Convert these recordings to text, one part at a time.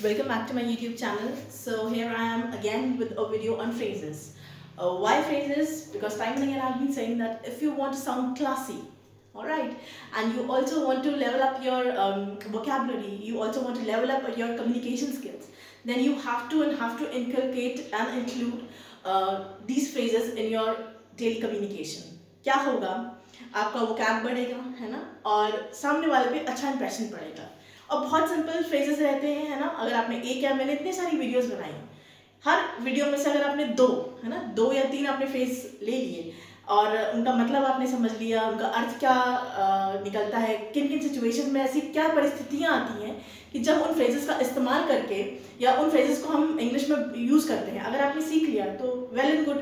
Welcome back to my YouTube channel. So here I am again with a video on phrases. Why phrases? Because time and again I've been saying that if you want to sound classy, alright, and you also want to level up your vocabulary, you also want to level up your communication skills, then you have to inculcate and include these phrases in your daily communication. क्या होगा? आपका vocab बढ़ेगा, है ना, और सामने वाले पे अच्छा इंप्रेशन पड़ेगा. और बहुत सिंपल फ्रेजेस रहते हैं, है ना. अगर आपने एक या मैंने इतनी सारी वीडियोस बनाई, हर वीडियो में से अगर आपने दो, है ना, दो या तीन आपने फ्रेज ले लिए और उनका मतलब आपने समझ लिया, उनका अर्थ क्या निकलता है, किन किन सिचुएशन में ऐसी क्या परिस्थितियाँ आती हैं कि जब उन फ्रेजेस का इस्तेमाल करके या उन फ्रेजेस को हम इंग्लिश में यूज़ करते हैं, अगर आपने सीख लिया तो वेल एंड गुड,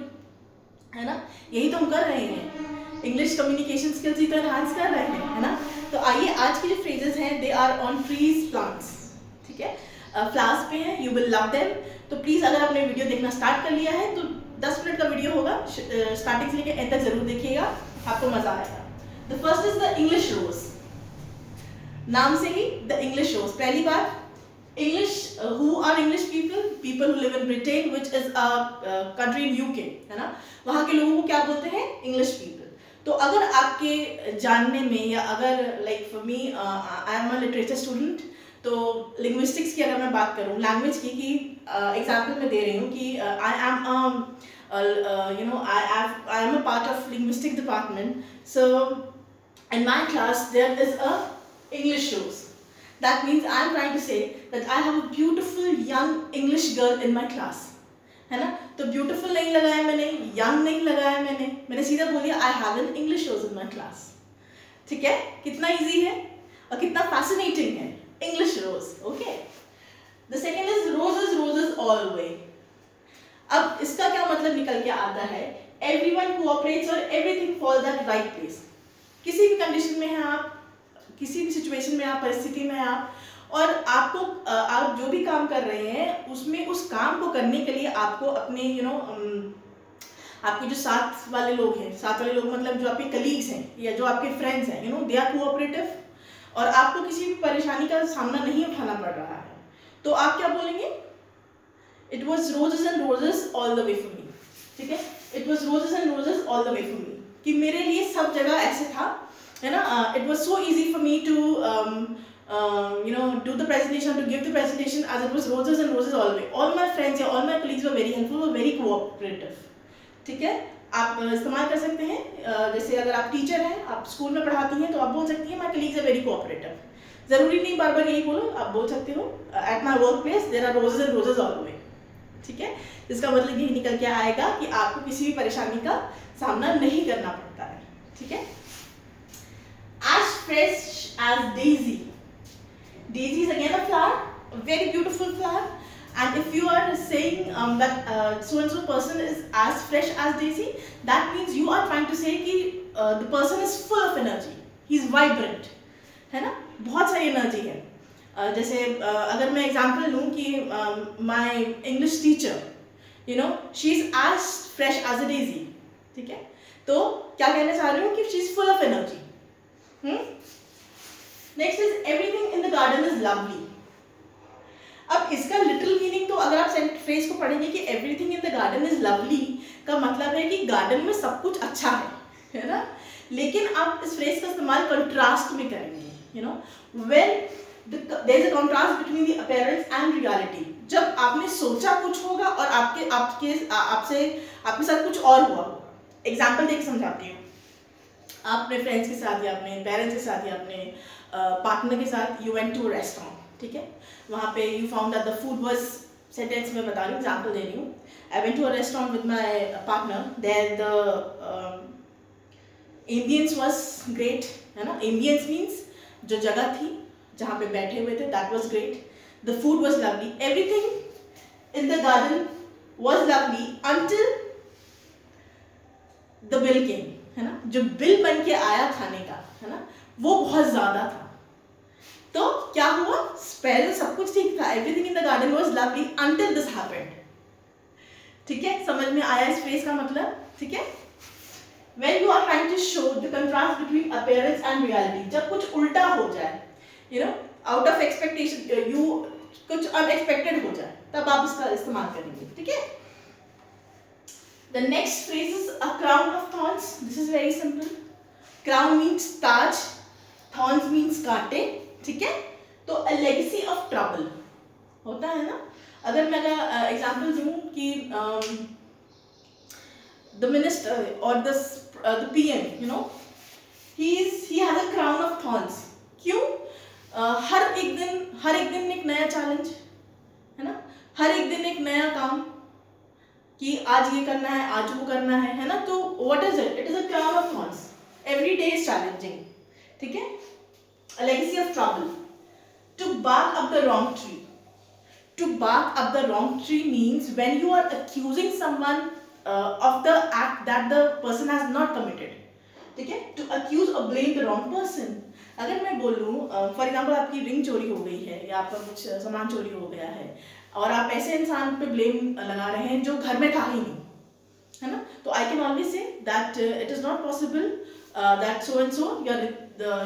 है ना. यही तो हम कर रहे हैं, इंग्लिश कम्युनिकेशन स्किल्स ही तो एनहांस कर रहे हैं, है ना. तो आइए, आज की जो फ्रेजेस हैं they are on trees plants. ठीक है, फ्लावर्स पे हैं, यू विल लव देम. तो प्लीज़ अगर आपने वीडियो देखना स्टार्ट कर लिया है तो 10 मिनट का वीडियो होगा, स्टार्टिंग से लेकर एंड तक जरूर देखिएगा, आपको मजा आएगा. The first is the English rose. नाम से ही द इंग्लिश रोज. पहली बात, English, who are English people who live in Britain, which is a country in UK, है ना. वहाँ के लोगों को क्या बोलते हैं? English people. तो अगर आपके जानने में, या अगर like for me, I am a literature student, तो लिंग्विस्टिक्स की अगर मैं बात करूँ, लैंग्वेज की एग्जाम्पल मैं दे रही हूँ कि I am I am a part of linguistic department. So in my class there is a English shows. That means I am trying to say that I have a beautiful young English girl in my class, है ना. तो beautiful नहीं लगाया मैंने, young नहीं लगाया मैंने सीधा बोल दिया I have an English shows in my class. ठीक है, कितना easy है और कितना fascinating है. English rose, okay. The second is roses all the way. अब इसका क्या मतलब निकल के आता है? Everyone cooperates or everything falls at right place. किसी भी कंडीशन में है आप, किसी भी सिचुएशन में आप, परिस्थिति में आप, और आपको आप जो भी काम कर रहे हैं उसमें उस काम को करने के लिए आपको अपने आपके जो साथ वाले लोग हैं, साथ वाले लोग मतलब जो आपके कलीग्स हैं या जो आपके फ्रेंड्स हैं, दे आर कोऑपरेटिव, और आपको किसी भी परेशानी का सामना नहीं उठाना पड़ रहा है, तो आप क्या बोलेंगे? It was roses and roses all the way for me. ठीक है, it was roses and roses all the way for me, कि मेरे लिए सब जगह ऐसे था, है ना. It was so easy for me to do the presentation, to give the presentation, as it was roses and roses all the way. All my friends या all my colleagues were very helpful, were very cooperative. ठीक है, आप इस्तेमाल कर सकते हैं. जैसे अगर आप टीचर हैं, आप स्कूल में पढ़ाती हैं, तो आप बोल सकती हैं my colleagues are very cooperative. जरूरी नहीं बार बार यही बोलो, आप बोल सकते हो at my workplace there are roses and roses all the way. ठीक है, इसका मतलब यही निकल के आएगा कि आपको किसी भी परेशानी का सामना नहीं करना पड़ता है. ठीक है. As fresh as daisy. Daisy is again a flower, a very beautiful flower. And if you are saying that so and so person is as fresh as daisy, that means you are trying to say कि the person is full of energy. He is vibrant, है ना, बहुत सारी energy है. जैसे अगर मैं example लूँ कि my English teacher, she is as fresh as a daisy. ठीक है, तो क्या कहना चाह रही हूँ कि she is full of energy. Next is everything in the garden is lovely. अब इसका लिटिल मीनिंग, तो अगर आप फ्रेज को पढ़ेंगे कि everything in the garden is lovely, का मतलब है कि गार्डन में सब कुछ अच्छा है ना. लेकिन आप इस फ्रेज का इस्तेमाल कंट्रास्ट में करेंगे, when there is a contrast between the appearance and reality. जब आपने सोचा कुछ होगा और आपके साथ कुछ और हुआ होगा. एग्जाम्पल देके समझाती हूँ. आप अपने फ्रेंड्स के साथ या अपने पेरेंट्स के साथ या अपने पार्टनर के साथ you went to a restaurant. ठीक है, वहाँ पे you found that the food was, sentence में बता रही हूँ, एग्जांपल दे रही हूँ. I went to a restaurant with my partner, there the ambience was great, है ना. एम्बियंस मीन्स जो जगह थी जहाँ पे बैठे हुए थे, that was great. The food was lovely. Everything in the garden was lovely until the bill came, है ना. जो बिल बन के आया खाने का, है ना, वो बहुत ज्यादा था. तो क्या हुआ? पहले सब कुछ ठीक था, everything in the garden was lovely until this happened. ठीक है, समझ में आया इस फ्रेज का मतलब? ठीक है. when you are trying to show the contrast between appearance and reality, जब कुछ उल्टा हो जाए, out of expectation, you कुछ अनएक्सपेक्टेड हो जाए तब आप इसका इस्तेमाल करेंगे, ठीक है। The next phrase is a crown of thorns. This is very simple. Crown means Taj, thorns means कांटे, ठीक है। तो अ लेगेसी ऑफ ट्रबल होता है ना। अगर मैं एग्जांपल दूं कि द मिनिस्टर और the PM, you know, he has a crown of thorns। क्यों? हर एक दिन एक नया चैलेंज है ना, हर एक दिन एक नया काम कि आज ये करना है, आज वो करना है ना। तो what is it? It is a crown of thorns. Every day is challenging, ठीक है। A legacy of trouble. To bark up the wrong tree. To bark up the wrong tree means when you are accusing someone of the act that the person has not committed, ठीक है। To accuse or blame the wrong person। अगर मैं बोलूँ for example आपकी ring चोरी हो गई है या आपका कुछ सामान चोरी हो गया है और आप ऐसे इंसान पे ब्लेम लगा रहे हैं जो घर में था ही नहीं, है ना। तो I can always say that it is not possible that so and so, या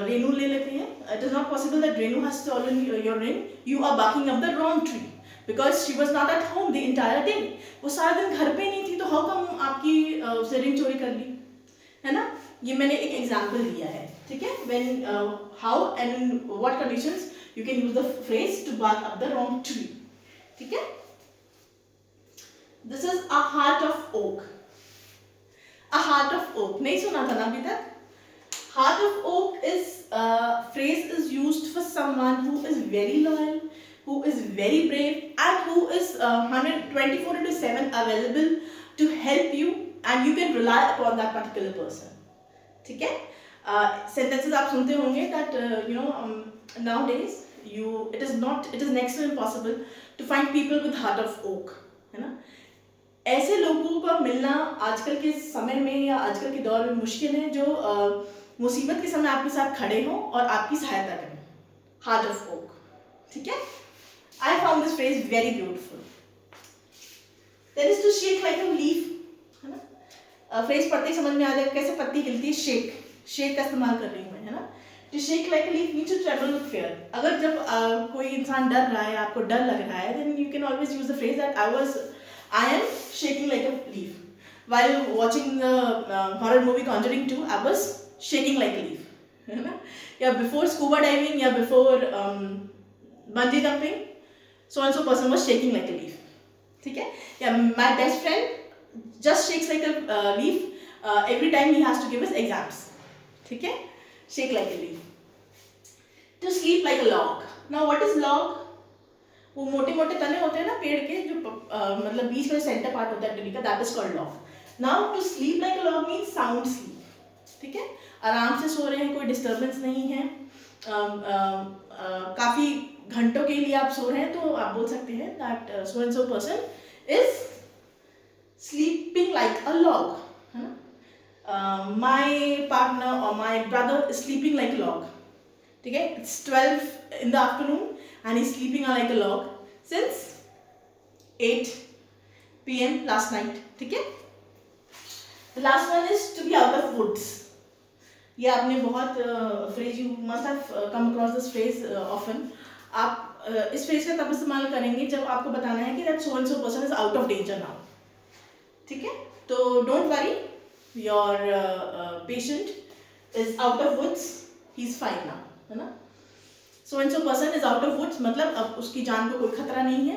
रेनू ले लेते हैं, it is not possible that Renu has stolen your ring, you are barking up the wrong tree because she was not at home the entire day. वो सारा दिन घर पे नहीं थी, तो हाउ कम आपकी उसने रिंग चोरी कर ली, है ना। ये मैंने एक एग्जाम्पल दिया है, ठीक है। When how and in what conditions you can use the phrase to bark up the wrong tree, ठीक है। This is a heart of oak. A heart of oak नहीं सुना था ना अभी तक? Heart of oak is phrase is used for someone who is very loyal, who is very brave, and who is 124/7 available to help you, and you can rely upon that particular person, ठीक है। sentences आप सुनते होंगे that you know nowadays it is next to impossible to find people with heart of oak, है ना। ऐसे लोगों का मिलना आजकल के समय में या आजकल के दौर में मुश्किल है जो मुसीबत के समय आपके साथ खड़े हों और आपकी सहायता करें। हार्ट ऑफ ओक, ठीक है। I found this phrase very beautiful. There is to shake like a leaf, है ना। फ्रेज पढ़ते ही समझ में आ जाएगा कैसे पत्ती हिलती है। शेक का इस्तेमाल कर रही हूँ मैं, है ना। To shake like a leaf means to travel with fear. अगर जब कोई इंसान डर रहा है, आपको डर लग रहा है, then you can always use the phrase that I am shaking like a leaf. While watching the horror movie Conjuring 2, I was shaking like a leaf, है ना। या before scuba diving या before bungee jumping, so and so person was shaking like a leaf, ठीक है। या my best friend just shakes like a leaf every time he has to give his exams, ठीक है। shake like a leaf। to sleep like a log। now what is log? वो मोटे मोटे तने होते हैं ना पेड़ के, जो मतलब बीच में सेंटर पार्ट होता है ट्री का, that is called log. Now to sleep like a log means sound sleep, ठीक है। आराम से सो रहे हैं, कोई डिस्टर्बेंस नहीं है, काफी घंटों के लिए आप सो रहे हैं, तो आप बोल सकते हैं that so and so person is sleeping like a log, है ना। माई पार्टनर और my brother is sleeping like a log, ठीक है। It's 12 in the afternoon and he's sleeping like a log since 8 p.m. last night, ठीक है। The last one is to be out of woods। ये आपने बहुत phrase you must have come across this phrase often। आप इस phrase का तब इस्तेमाल करेंगे जब आपको बताना है कि that so and so person is out of danger now, ठीक है। तो don't worry, your patient is out of woods, he's fine now, है ना। So and so person is out of woods मतलब अब उसकी जान को कोई खतरा नहीं है,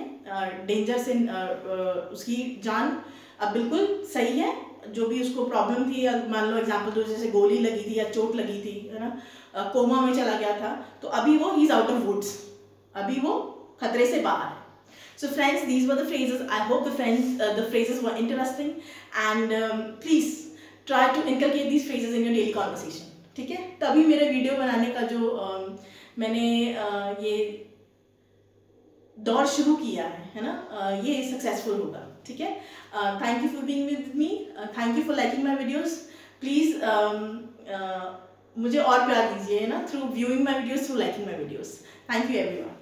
डेंजर से उसकी जान अब बिल्कुल सही है। जो भी उसको प्रॉब्लम थी, या मान लो एग्जांपल तो जैसे गोली लगी थी या चोट लगी थी, है ना, कोमा में चला गया था, तो अभी वो he is out of woods, अभी वो खतरे से बाहर है। So friends, these were the phrases. I hope the phrases were interesting and please try to inculcate these phrases in your daily conversation, ठीक है। तभी मेरे वीडियो बनाने का जो मैंने ये दौर शुरू किया है ना, ये सक्सेसफुल होगा, ठीक है। Thank you for being with me, thank you for liking my videos. Please मुझे और प्यार दीजिए ना, through viewing my videos, through liking my videos. Thank you everyone.